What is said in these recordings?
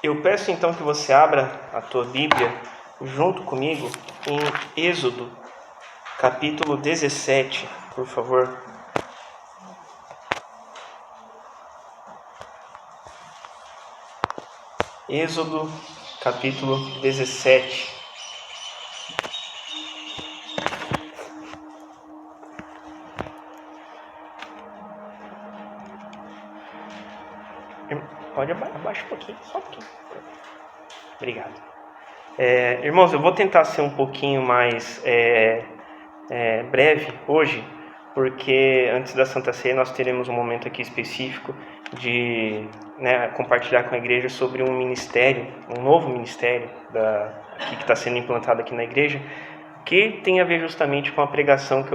Eu peço então que você abra a tua Bíblia junto comigo em Êxodo, capítulo 17, por favor. Êxodo, capítulo 17. Pode abaixar um pouquinho, só um pouquinho. Obrigado. Irmãos, eu vou tentar ser um pouquinho mais breve hoje, porque antes da Santa Ceia nós teremos um momento aqui específico de compartilhar com a igreja sobre um ministério, um novo ministério que está sendo implantado aqui na igreja, que tem a ver justamente com a pregação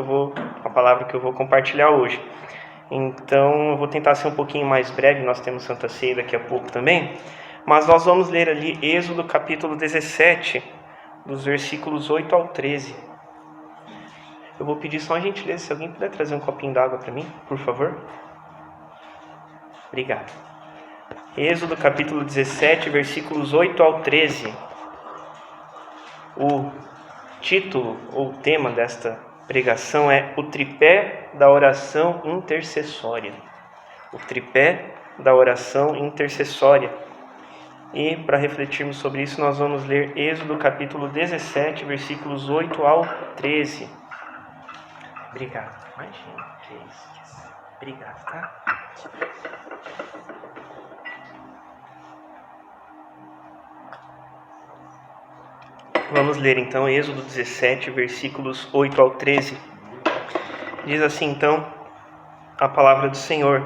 a palavra que eu vou compartilhar hoje. Então eu vou tentar ser um pouquinho mais breve, nós temos Santa Ceia daqui a pouco também, mas nós vamos ler ali Êxodo capítulo 17, dos versículos 8 ao 13. Eu vou pedir só uma gentileza, se alguém puder trazer um copinho d'água para mim, por favor. Obrigado. Êxodo capítulo 17, versículos 8 ao 13. O título ou tema desta pregação é o tripé da oração intercessória. O tripé da oração intercessória. E para refletirmos sobre isso, nós vamos ler Êxodo capítulo 17, versículos 8 ao 13. Obrigado. Imagina, que isso. Obrigado, tá? Vamos ler então Êxodo 17, versículos 8 ao 13. Diz assim então a palavra do Senhor.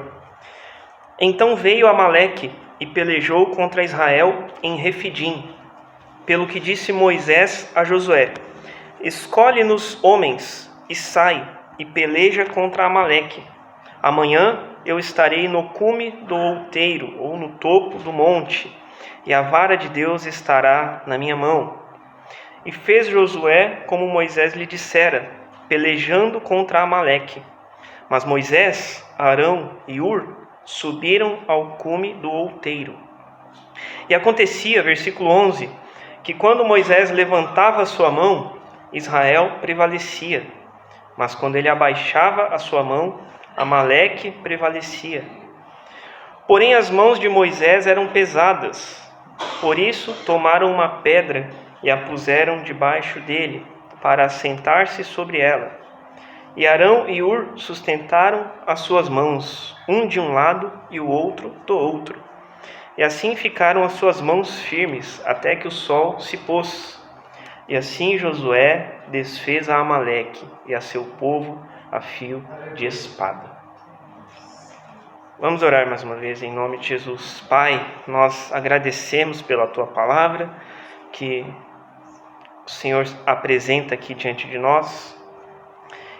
Então veio Amaleque e pelejou contra Israel em Refidim, pelo que disse Moisés a Josué: escolhe-nos homens e sai e peleja contra Amaleque. Amanhã eu estarei no cume do outeiro ou no topo do monte, e a vara de Deus estará na minha mão. E fez Josué como Moisés lhe dissera, pelejando contra Amaleque. Mas Moisés, Arão e Ur subiram ao cume do outeiro. E acontecia, versículo 11, que quando Moisés levantava a sua mão, Israel prevalecia. Mas quando ele abaixava a sua mão, Amaleque prevalecia. Porém as mãos de Moisés eram pesadas. Por isso tomaram uma pedra e a puseram debaixo dele, para assentar-se sobre ela. E Arão e Ur sustentaram as suas mãos, um de um lado e o outro do outro. E assim ficaram as suas mãos firmes, até que o sol se pôs. E assim Josué desfez a Amaleque e a seu povo a fio de espada. Vamos orar mais uma vez em nome de Jesus. Pai, nós agradecemos pela Tua palavra, que o Senhor apresenta aqui diante de nós,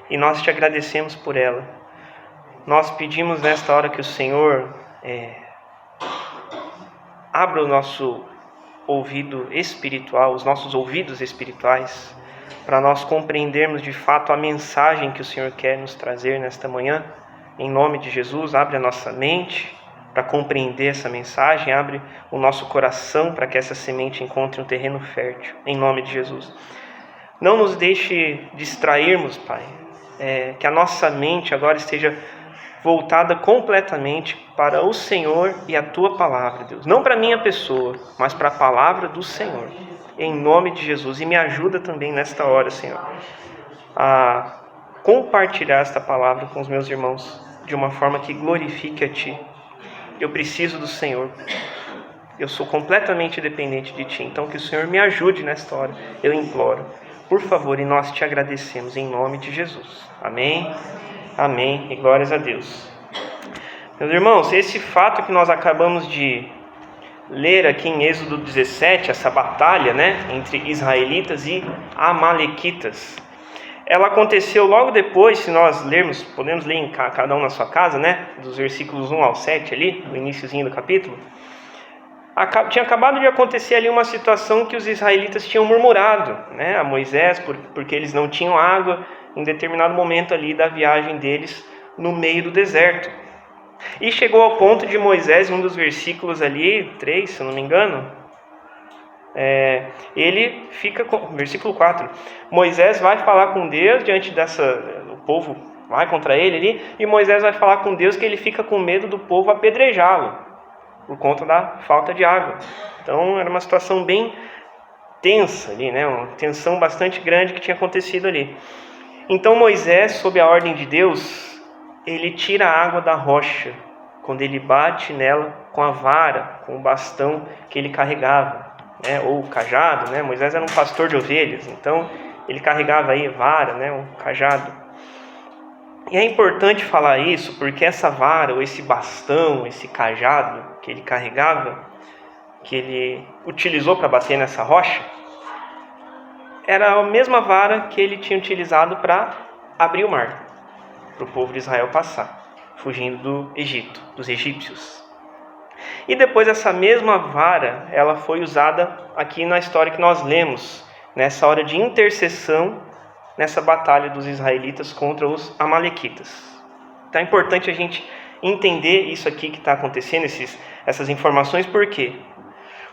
e nós te agradecemos por ela. Nós pedimos nesta hora que o Senhor abra o nosso ouvido espiritual, os nossos ouvidos espirituais, para nós compreendermos de fato a mensagem que o Senhor quer nos trazer nesta manhã. Em nome de Jesus, abre a nossa mente para compreender essa mensagem, abre o nosso coração para que essa semente encontre um terreno fértil, em nome de Jesus. Não nos deixe distrairmos, Pai, que a nossa mente agora esteja voltada completamente para o Senhor e a Tua palavra, Deus. Não para a minha pessoa, mas para a palavra do Senhor, em nome de Jesus. E me ajuda também nesta hora, Senhor, a compartilhar esta palavra com os meus irmãos de uma forma que glorifique a Ti. Eu preciso do Senhor. Eu sou completamente dependente de Ti. Então que o Senhor me ajude nesta hora. Eu imploro. Por favor, e nós te agradecemos em nome de Jesus. Amém. Amém. E glórias a Deus. Meus irmãos, esse fato que nós acabamos de ler aqui em Êxodo 17, essa batalha, entre israelitas e amalequitas, ela aconteceu logo depois, se nós lermos, podemos ler em cada um na sua casa, dos versículos 1 ao 7 ali, no iniciozinho do capítulo. Tinha acabado de acontecer ali uma situação que os israelitas tinham murmurado, a Moisés, porque eles não tinham água em determinado momento ali da viagem deles no meio do deserto. E chegou ao ponto de Moisés, em um dos versículos ali, 3, se eu não me engano, ele fica com, versículo 4, Moisés vai falar com Deus diante o povo vai contra ele ali, e Moisés vai falar com Deus que ele fica com medo do povo apedrejá-lo, por conta da falta de água. Então era uma situação bem tensa ali, né? Uma tensão bastante grande que tinha acontecido ali. Então Moisés, sob a ordem de Deus, ele tira a água da rocha, quando ele bate nela com a vara, com o bastão que ele carregava, né? Ou o cajado, né? Moisés era um pastor de ovelhas, então ele carregava aí vara, né? Um cajado. E é importante falar isso porque essa vara, ou esse bastão, esse cajado que ele carregava, que ele utilizou para bater nessa rocha, era a mesma vara que ele tinha utilizado para abrir o mar, para o povo de Israel passar, fugindo do Egito, dos egípcios. E depois essa mesma vara, ela foi usada aqui na história que nós lemos, nessa hora de intercessão, nessa batalha dos israelitas contra os amalequitas. Então é importante a gente entender isso aqui que está acontecendo, essas informações, por quê?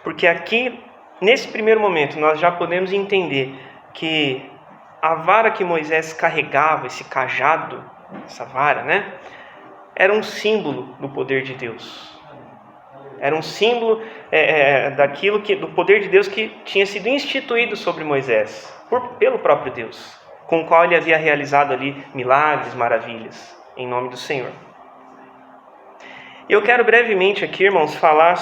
Porque aqui, nesse primeiro momento, nós já podemos entender que a vara que Moisés carregava, esse cajado, essa vara, né? Era um símbolo do poder de Deus. Era um símbolo do poder de Deus que tinha sido instituído sobre Moisés, pelo próprio Deus, com o qual ele havia realizado ali milagres, maravilhas, em nome do Senhor. Eu quero brevemente aqui, irmãos, falar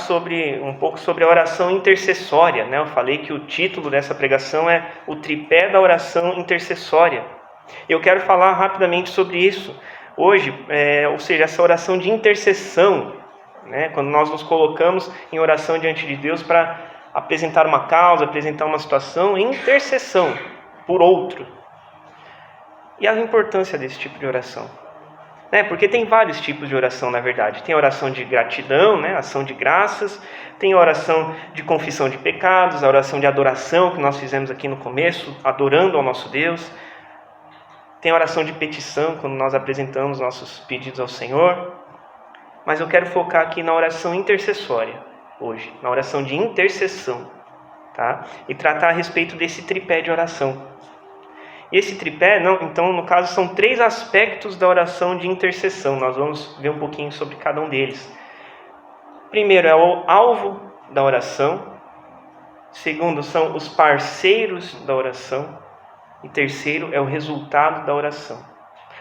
um pouco sobre a oração intercessória, né? Eu falei que o título dessa pregação é o tripé da oração intercessória. Eu quero falar rapidamente sobre isso hoje, ou seja, essa oração de intercessão, né? Quando nós nos colocamos em oração diante de Deus para apresentar uma causa, apresentar uma situação, em intercessão por outro. E a importância desse tipo de oração, né? Porque tem vários tipos de oração, na verdade. Tem a oração de gratidão, né? Ação de graças. Tem a oração de confissão de pecados, a oração de adoração que nós fizemos aqui no começo, adorando ao nosso Deus. Tem a oração de petição, quando nós apresentamos nossos pedidos ao Senhor. Mas eu quero focar aqui na oração intercessória hoje, na oração de intercessão, tá? E tratar a respeito desse tripé de oração. E esse tripé, então, no caso, são 3 aspectos da oração de intercessão. Nós vamos ver um pouquinho sobre cada um deles. Primeiro é o alvo da oração. Segundo, são os parceiros da oração. E terceiro é o resultado da oração.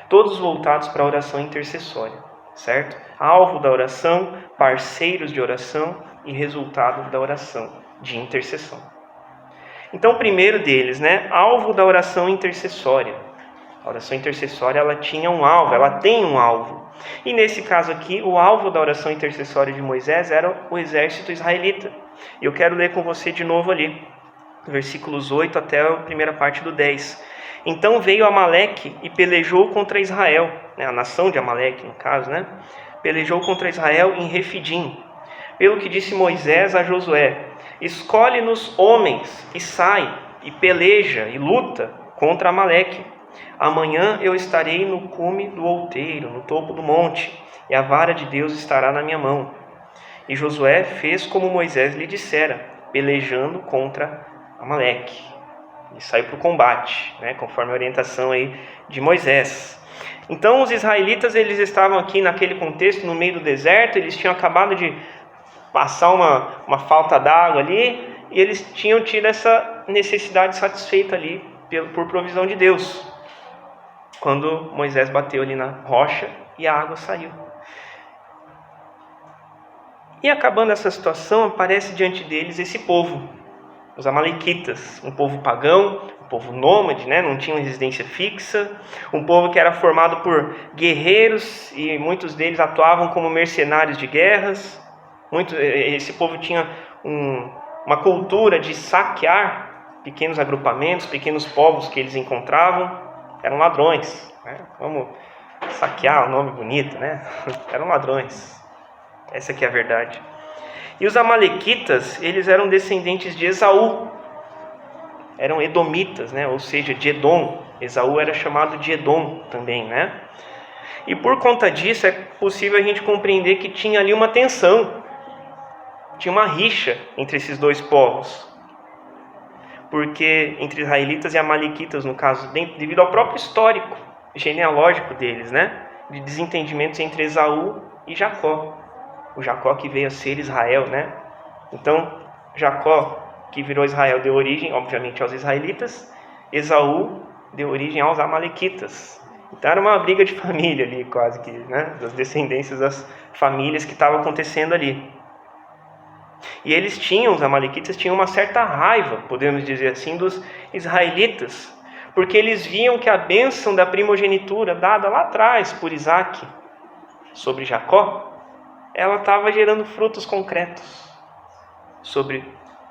Todos voltados para a oração intercessória, certo? Alvo da oração, parceiros de oração e resultado da oração de intercessão. Então, o primeiro deles, né? Alvo da oração intercessória. A oração intercessória, ela tinha um alvo, ela tem um alvo. E nesse caso aqui, o alvo da oração intercessória de Moisés era o exército israelita. E eu quero ler com você de novo ali, versículos 8 até a primeira parte do 10. Então veio Amaleque e pelejou contra Israel, né? A nação de Amaleque, no caso, né? Pelejou contra Israel em Refidim. Pelo que disse Moisés a Josué: escolhe-nos homens e sai, e peleja, e luta contra Amaleque. Amanhã eu estarei no cume do outeiro, no topo do monte, e a vara de Deus estará na minha mão. E Josué fez como Moisés lhe dissera, pelejando contra Amaleque. E saiu para o combate, né, conforme a orientação aí de Moisés. Então os israelitas, eles estavam aqui naquele contexto, no meio do deserto, eles tinham acabado de passar uma falta d'água ali, e eles tinham tido essa necessidade satisfeita ali por provisão de Deus, quando Moisés bateu ali na rocha e a água saiu. E acabando essa situação, aparece diante deles esse povo, os amalequitas, um povo pagão, um povo nômade, né? Não tinha uma residência fixa, um povo que era formado por guerreiros, e muitos deles atuavam como mercenários de guerras. Esse povo tinha uma cultura de saquear pequenos agrupamentos, pequenos povos que eles encontravam. Eram ladrões, né? Vamos saquear, um nome bonito, né? Eram ladrões. Essa aqui é a verdade. E os amalequitas, eles eram descendentes de Esaú. Eram edomitas, né? Ou seja, de Edom. Esaú era chamado de Edom também, né? E por conta disso é possível a gente compreender que tinha ali uma tensão, tinha uma rixa entre esses dois povos. Porque entre israelitas e amalequitas, no caso, devido ao próprio histórico genealógico deles, né? De desentendimentos entre Esaú e Jacó. O Jacó que veio a ser Israel, né? Então, Jacó, que virou Israel, deu origem, obviamente, aos israelitas. Esaú deu origem aos amalequitas. Então era uma briga de família ali, quase que, né? Das descendências das famílias que estavam acontecendo ali. E eles tinham, os amalequitas tinham uma certa raiva, podemos dizer assim, dos israelitas, porque eles viam que a bênção da primogenitura dada lá atrás por Isaac sobre Jacó, ela estava gerando frutos concretos sobre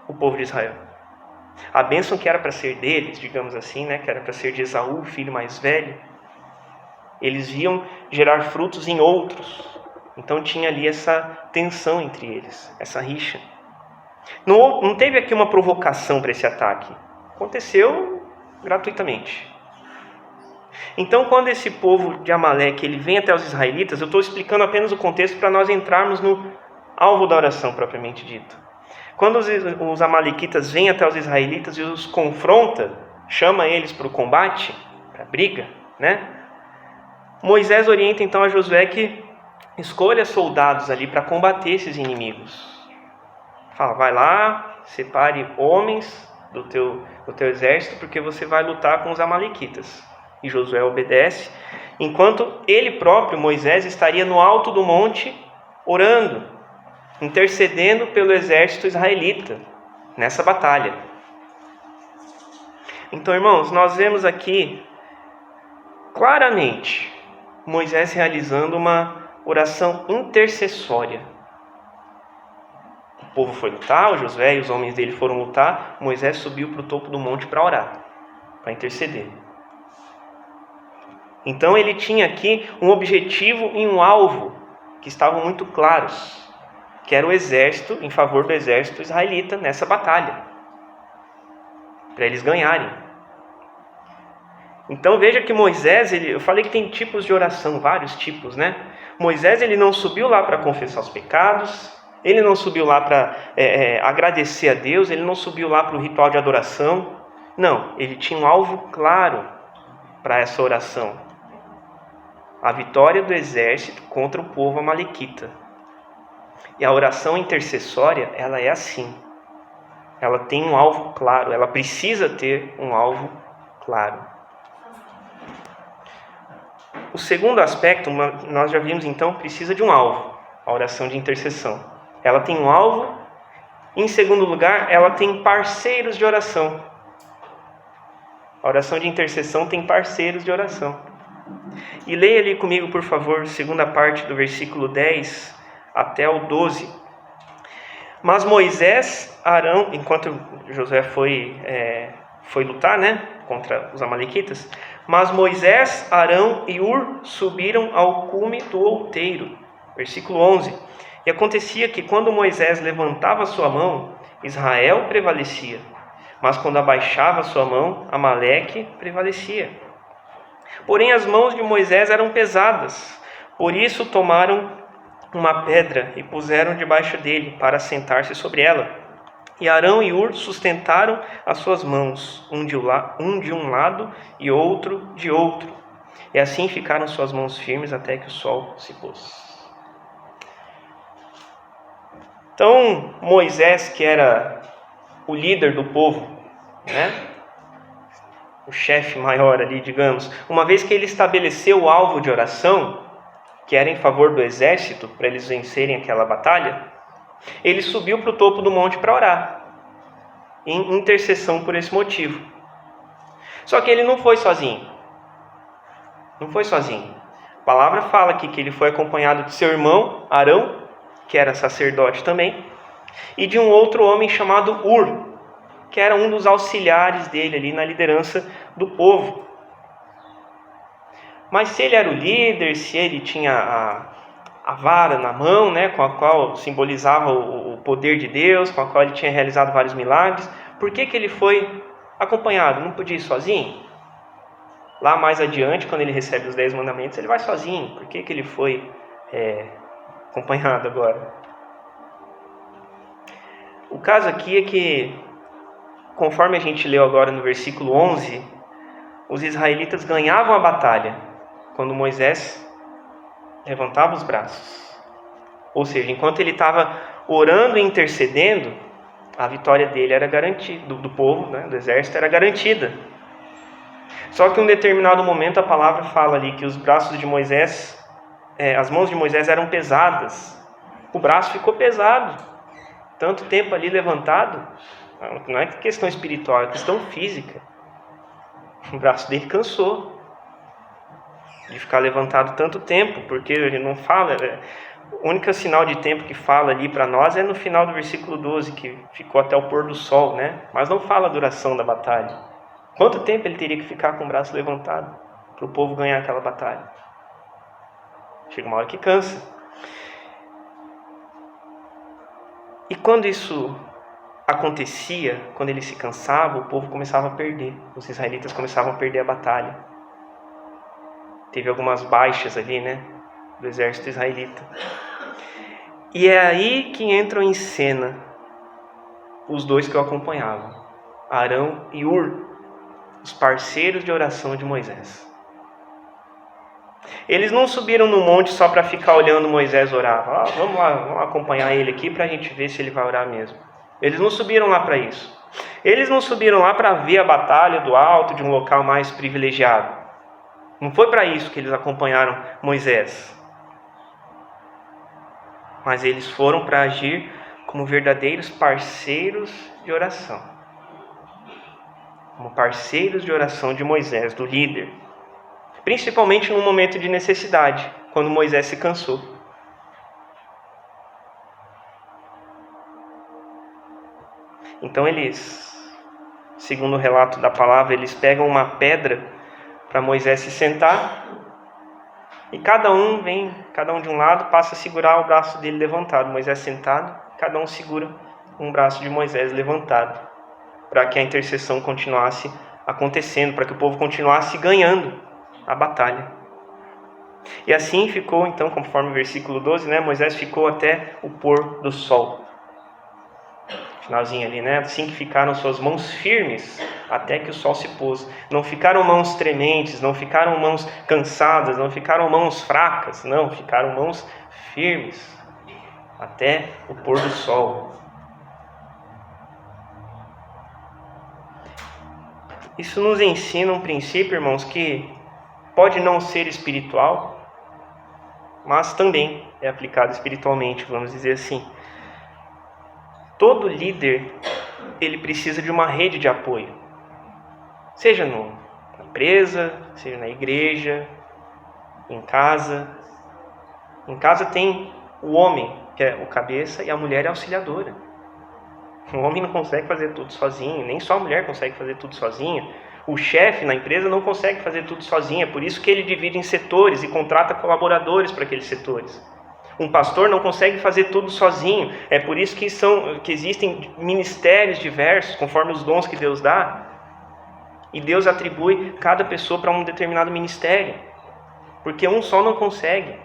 o povo de Israel. A bênção que era para ser deles, digamos assim, né, que era para ser de Esaú, o filho mais velho, eles viam gerar frutos em outros. Então tinha ali essa tensão entre eles, essa rixa. Não teve aqui uma provocação para esse ataque. Aconteceu gratuitamente. Então, quando esse povo de Amaleque ele vem até os israelitas, eu estou explicando apenas o contexto para nós entrarmos no alvo da oração propriamente dito. Quando os amalequitas vêm até os israelitas e os confronta, chama eles para o combate, para a briga, né? Moisés orienta então a Josué que escolha soldados ali para combater esses inimigos. Fala, vai lá, separe homens do teu exército, porque você vai lutar com os amalequitas. E Josué obedece, enquanto ele próprio, Moisés, estaria no alto do monte, orando, intercedendo pelo exército israelita, nessa batalha. Então, irmãos, nós vemos aqui, claramente, Moisés realizando uma oração intercessória. O povo foi lutar, o Josué e os homens dele foram lutar, Moisés subiu para o topo do monte para orar, para interceder. Então ele tinha aqui um objetivo e um alvo que estavam muito claros, que era o exército, em favor do exército israelita nessa batalha, para eles ganharem. Então veja que Moisés, eu falei que tem tipos de oração, vários tipos, né? Moisés ele não subiu lá para confessar os pecados, ele não subiu lá para agradecer a Deus, ele não subiu lá para o ritual de adoração. Não, ele tinha um alvo claro para essa oração. A vitória do exército contra o povo amalequita. E a oração intercessória, ela é assim. Ela tem um alvo claro, ela precisa ter um alvo claro. O segundo aspecto, nós já vimos então, precisa de um alvo, a oração de intercessão. Ela tem um alvo. Em segundo lugar, ela tem parceiros de oração. A oração de intercessão tem parceiros de oração. E leia ali comigo, por favor, segunda parte do versículo 10 até o 12. Mas Moisés, Arão, enquanto Josué foi lutar, né, contra os amalequitas, mas Moisés, Arão e Ur subiram ao cume do outeiro. Versículo 11. E acontecia que quando Moisés levantava sua mão, Israel prevalecia. Mas quando abaixava sua mão, Amaleque prevalecia. Porém as mãos de Moisés eram pesadas. Por isso tomaram uma pedra e puseram debaixo dele, para sentar-se sobre ela. E Arão e Ur sustentaram as suas mãos, um de um lado e outro de outro. E assim ficaram suas mãos firmes até que o sol se pôs. Então, Moisés, que era o líder do povo, né? O chefe maior ali, digamos, uma vez que ele estabeleceu o alvo de oração, que era em favor do exército, para eles vencerem aquela batalha, ele subiu para o topo do monte para orar, em intercessão por esse motivo. Só que ele não foi sozinho. Não foi sozinho. A palavra fala aqui que ele foi acompanhado de seu irmão, Arão, que era sacerdote também, e de um outro homem chamado Ur, que era um dos auxiliares dele ali na liderança do povo. Mas se ele era o líder, se ele tinha a vara na mão, né, com a qual simbolizava o poder de Deus, com a qual ele tinha realizado vários milagres, por que ele foi acompanhado? Não podia ir sozinho? Lá mais adiante, quando ele recebe os 10 mandamentos, ele vai sozinho. Por que ele foi acompanhado agora? O caso aqui é que, conforme a gente leu agora no versículo 11, os israelitas ganhavam a batalha quando Moisés levantava os braços. Ou seja, enquanto ele estava orando e intercedendo, a vitória dele era garantida, do povo, né, do exército, era garantida. Só que em um determinado momento a palavra fala ali que os braços de Moisés, as mãos de Moisés eram pesadas. O braço ficou pesado. Tanto tempo ali levantado, não é questão espiritual, é questão física. O braço dele cansou de ficar levantado tanto tempo, porque ele não fala. O único sinal de tempo que fala ali para nós é no final do versículo 12, que ficou até o pôr do sol, né? Mas não fala a duração da batalha. Quanto tempo ele teria que ficar com o braço levantado para o povo ganhar aquela batalha? Chega uma hora que cansa. E quando isso acontecia, quando ele se cansava, o povo começava a perder. Os israelitas começavam a perder a batalha. Teve algumas baixas ali, né, do exército israelita. E é aí que entram em cena os dois que o acompanhavam, Arão e Hur, os parceiros de oração de Moisés. Eles não subiram no monte só para ficar olhando Moisés orar. Vamos lá, vamos acompanhar ele aqui para a gente ver se ele vai orar mesmo. Eles não subiram lá para isso. Eles não subiram lá para ver a batalha do alto, de um local mais privilegiado. Não foi para isso que eles acompanharam Moisés. Mas eles foram para agir como verdadeiros parceiros de oração. Como parceiros de oração de Moisés, do líder. Principalmente num momento de necessidade, quando Moisés se cansou. Então eles, segundo o relato da palavra, eles pegam uma pedra para Moisés se sentar, e cada um de um lado, passa a segurar o braço dele levantado. Moisés sentado, cada um segura um braço de Moisés levantado, para que a intercessão continuasse acontecendo, para que o povo continuasse ganhando a batalha. E assim ficou, então, conforme o versículo 12, né, Moisés ficou até o pôr do sol. Finalzinho ali, né? Assim que ficaram suas mãos firmes até que o sol se pôs. Não ficaram mãos trementes, não ficaram mãos cansadas, não ficaram mãos fracas, não, ficaram mãos firmes até o pôr do sol. Isso nos ensina um princípio, irmãos, que pode não ser espiritual, mas também é aplicado espiritualmente, vamos dizer assim. Todo líder, ele precisa de uma rede de apoio. Seja na empresa, seja na igreja, em casa. Em casa tem o homem, que é o cabeça, e a mulher é a auxiliadora. O homem não consegue fazer tudo sozinho, nem só a mulher consegue fazer tudo sozinha. O chefe na empresa não consegue fazer tudo sozinho, é por isso que ele divide em setores e contrata colaboradores para aqueles setores. Um pastor não consegue fazer tudo sozinho, é por isso que existem ministérios diversos, conforme os dons que Deus dá. E Deus atribui cada pessoa para um determinado ministério, porque um só não consegue.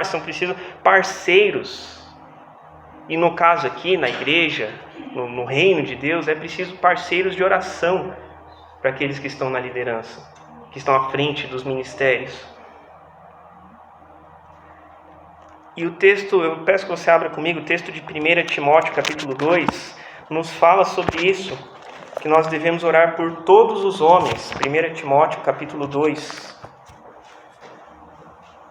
São precisos parceiros. E no caso aqui, na igreja, no reino de Deus, é preciso parceiros de oração para aqueles que estão na liderança, que estão à frente dos ministérios. E o texto, eu peço que você abra comigo, o texto de 1 Timóteo, capítulo 2, nos fala sobre isso, que nós devemos orar por todos os homens. 1 Timóteo, capítulo 2.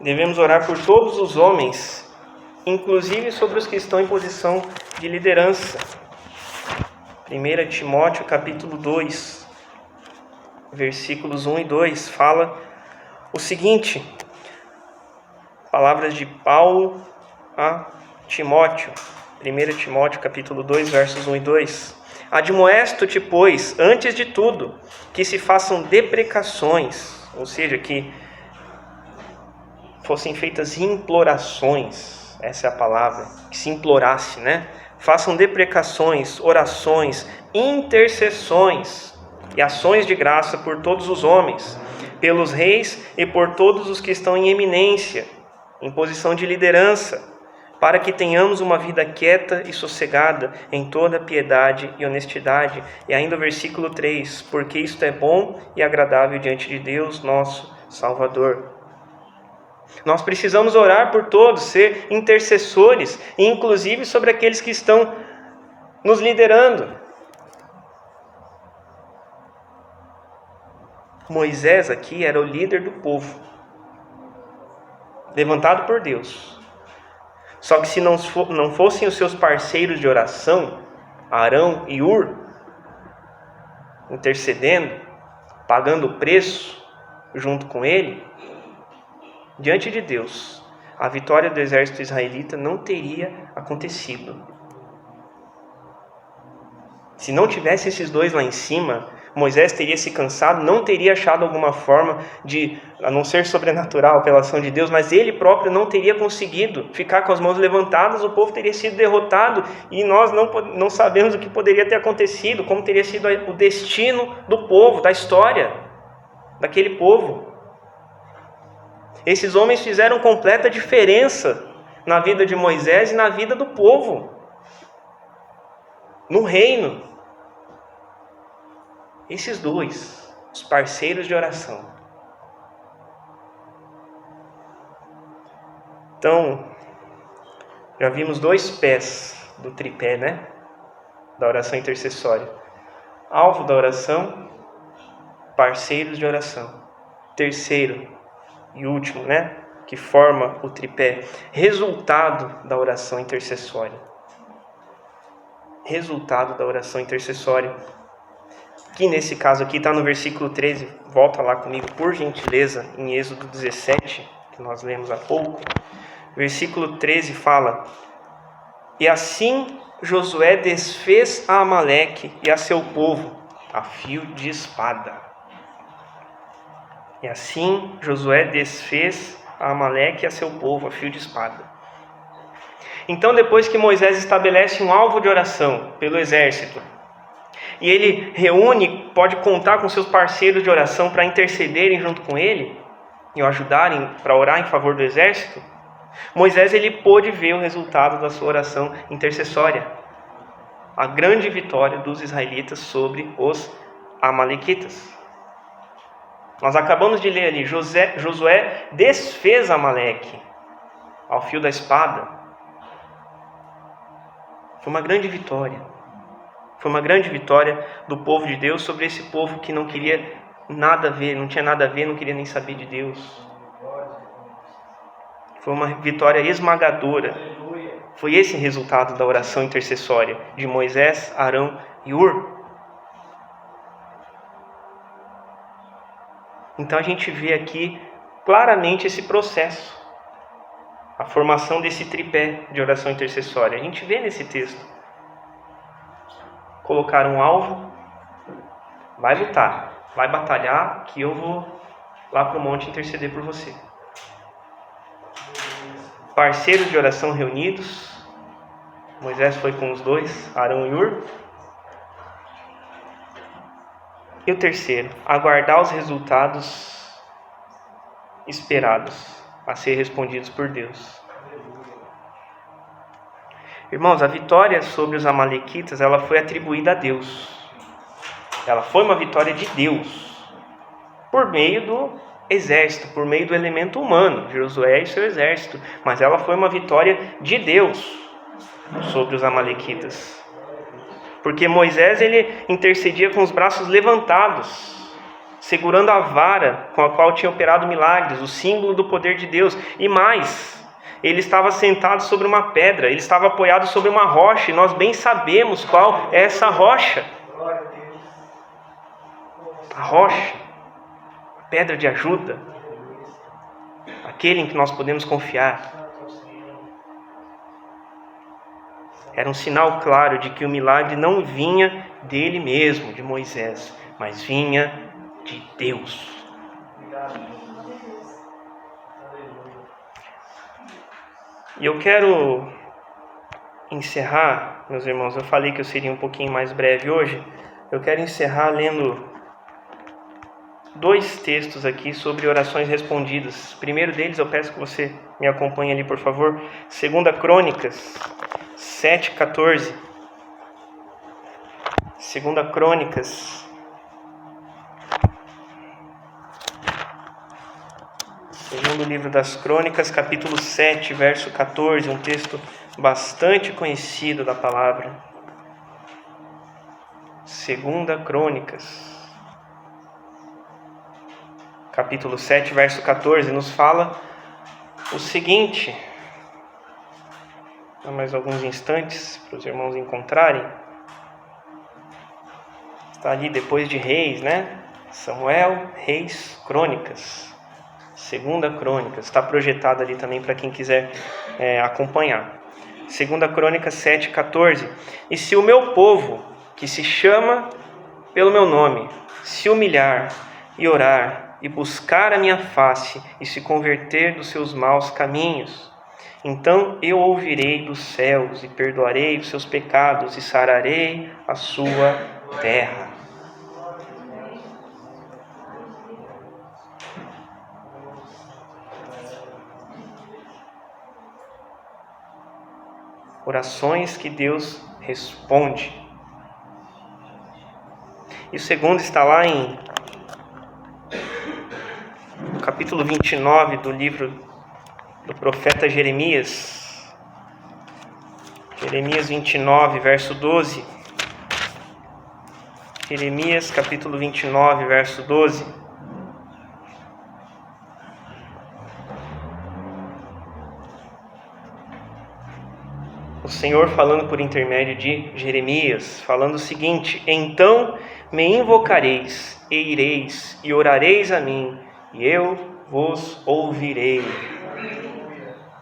Devemos orar por todos os homens, inclusive sobre os que estão em posição de liderança. 1 Timóteo, capítulo 2, versículos 1 e 2, fala o seguinte: palavras de Paulo a Timóteo. 1 Timóteo, capítulo 2, versos 1 e 2. Admoesto-te, pois, antes de tudo, que se façam deprecações, ou seja, que fossem feitas implorações, essa é a palavra, que se implorasse, né? Façam deprecações, orações, intercessões e ações de graça por todos os homens, pelos reis e por todos os que estão em eminência, em posição de liderança, para que tenhamos uma vida quieta e sossegada em toda piedade e honestidade. E ainda o versículo 3, porque isto é bom e agradável diante de Deus, nosso Salvador. Nós precisamos orar por todos, ser intercessores, inclusive sobre aqueles que estão nos liderando. Moisés aqui era o líder do povo, levantado por Deus. Só que se não fossem os seus parceiros de oração, Arão e Hur, intercedendo, pagando o preço junto com ele, diante de Deus, a vitória do exército israelita não teria acontecido. Se não tivesse esses dois lá em cima, Moisés teria se cansado, não teria achado alguma forma de, a não ser sobrenatural pela ação de Deus, mas ele próprio não teria conseguido ficar com as mãos levantadas, o povo teria sido derrotado e nós não sabemos o que poderia ter acontecido, como teria sido o destino do povo, da história daquele povo. Esses homens fizeram completa diferença na vida de Moisés e na vida do povo, no reino. Esses dois, os parceiros de oração. Então, já vimos dois pés do tripé, né? Da oração intercessória. Alvo da oração, parceiros de oração. Terceiro e último, né? Que forma o tripé. Resultado da oração intercessória. Resultado da oração intercessória. Que nesse caso aqui está no versículo 13, volta lá comigo por gentileza, em Êxodo 17, que nós lemos há pouco. Versículo 13 fala: E assim Josué desfez a Amaleque e a seu povo a fio de espada. E assim Josué desfez a Amaleque e a seu povo a fio de espada. Então, depois que Moisés estabelece um alvo de oração pelo exército, e ele reúne, pode contar com seus parceiros de oração para intercederem junto com ele e o ajudarem para orar em favor do exército, Moisés ele pôde ver o resultado da sua oração intercessória, a grande vitória dos israelitas sobre os amalequitas. Nós acabamos de ler ali, Josué desfez Amaleque ao fio da espada. Foi uma grande vitória. Foi uma grande vitória do povo de Deus sobre esse povo que não queria nada a ver, não tinha nada a ver, não queria nem saber de Deus. Foi uma vitória esmagadora. Foi esse o resultado da oração intercessória de Moisés, Arão e Hur. Então a gente vê aqui claramente esse processo, a formação desse tripé de oração intercessória. A gente vê nesse texto. Colocar um alvo, vai lutar, vai batalhar, que eu vou lá para o monte interceder por você. Parceiros de oração reunidos, Moisés foi com os dois, Arão e Hur. E o terceiro, aguardar os resultados esperados a ser respondidos por Deus. Irmãos, a vitória sobre os amalequitas, ela foi atribuída a Deus. Ela foi uma vitória de Deus, por meio do exército, por meio do elemento humano, Josué e seu exército. Mas ela foi uma vitória de Deus sobre os amalequitas. Porque Moisés, ele intercedia com os braços levantados, segurando a vara com a qual tinha operado milagres, o símbolo do poder de Deus. E mais, ele estava sentado sobre uma pedra, ele estava apoiado sobre uma rocha, e nós bem sabemos qual é essa rocha. A rocha, a pedra de ajuda, aquele em que nós podemos confiar. Era um sinal claro de que o milagre não vinha dele mesmo, de Moisés, mas vinha de Deus. E eu quero encerrar, meus irmãos, eu falei que eu seria um pouquinho mais breve hoje. Eu quero encerrar lendo dois textos aqui sobre orações respondidas. O primeiro deles, eu peço que você me acompanhe ali, por favor. 2 Crônicas 7:14. 2 Crônicas, segundo livro das Crônicas, capítulo 7, verso 14, um texto bastante conhecido da palavra. 2 Crônicas, capítulo 7, verso 14, nos fala o seguinte. Há mais alguns instantes para os irmãos encontrarem. Está ali depois de Reis, né? Samuel, Reis, Crônicas. 2 Crônicas. Está projetado ali também para quem quiser acompanhar. 2 Crônicas 7:14. E se o meu povo, que se chama pelo meu nome, se humilhar e orar e buscar a minha face e se converter dos seus maus caminhos, então eu ouvirei dos céus e perdoarei os seus pecados e sararei a sua terra. Orações que Deus responde. E o segundo está lá em capítulo 29 do livro do profeta Jeremias. Jeremias 29, verso 12. Jeremias, capítulo 29, verso 12. O Senhor falando por intermédio de Jeremias, falando o seguinte: então me invocareis e ireis e orareis a mim, e eu vos ouvirei.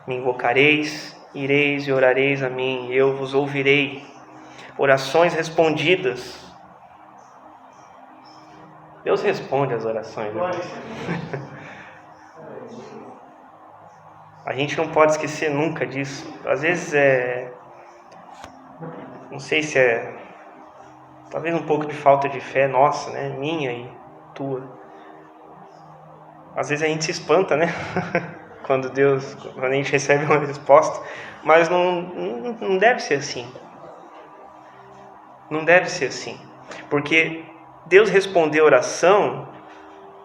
Me invocareis, ireis e orareis a mim, e eu vos ouvirei. Orações respondidas. Deus responde as orações. Né? A gente não pode esquecer nunca disso. Às vezes não sei se talvez um pouco de falta de fé nossa, né? Minha e tua. Às vezes a gente se espanta, né? quando a gente recebe uma resposta. Mas não deve ser assim. Não deve ser assim. Porque Deus responder oração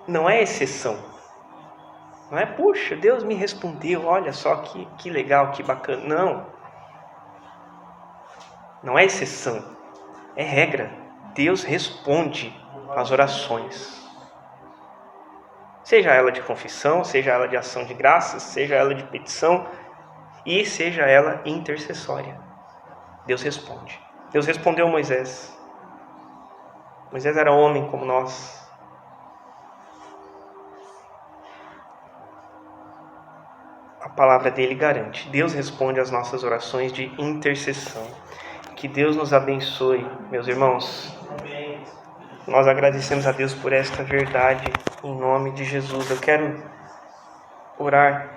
não é exceção. Não é, puxa, Deus me respondeu, olha só que legal, que bacana. Não. Não é exceção, é regra. Deus responde às orações. Seja ela de confissão, seja ela de ação de graças, seja ela de petição e seja ela intercessória. Deus responde. Deus respondeu a Moisés. Moisés era homem como nós. A palavra dele garante. Deus responde às nossas orações de intercessão. Que Deus nos abençoe, meus irmãos. Nós agradecemos a Deus por esta verdade, em nome de Jesus. Eu quero orar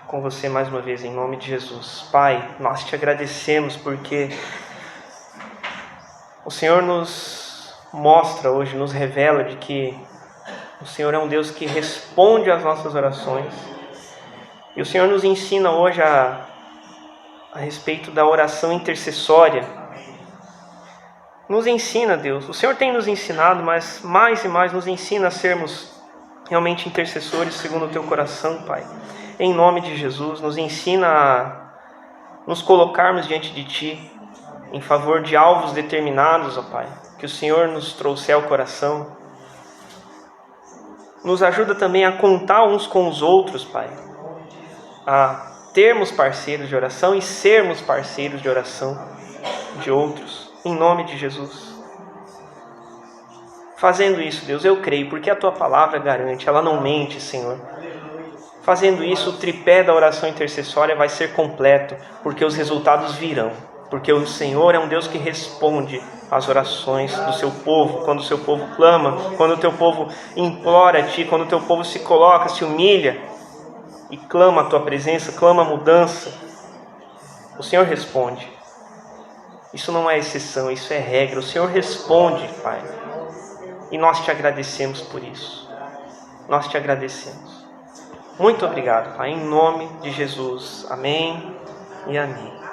com você mais uma vez, em nome de Jesus. Pai, nós te agradecemos porque o Senhor nos mostra hoje, nos revela de que o Senhor é um Deus que responde às nossas orações. E o Senhor nos ensina hoje a respeito da oração intercessória. Nos ensina, Deus. O Senhor tem nos ensinado, mas mais e mais nos ensina a sermos realmente intercessores segundo o teu coração, Pai. Em nome de Jesus, nos ensina a nos colocarmos diante de Ti em favor de alvos determinados, ó Pai. Que o Senhor nos trouxer ao coração. Nos ajuda também a contar uns com os outros, Pai. A termos parceiros de oração e sermos parceiros de oração de outros, em nome de Jesus. Fazendo isso, Deus, eu creio, porque a Tua palavra garante, ela não mente, Senhor. Fazendo isso, o tripé da oração intercessória vai ser completo, porque os resultados virão, porque o Senhor é um Deus que responde às orações do seu povo, quando o seu povo clama, quando o teu povo implora a Ti, quando o teu povo se coloca, se humilha, e clama a Tua presença, clama a mudança, o Senhor responde. Isso não é exceção, isso é regra. O Senhor responde, Pai. E nós te agradecemos por isso. Nós te agradecemos. Muito obrigado, Pai, em nome de Jesus. Amém e amém.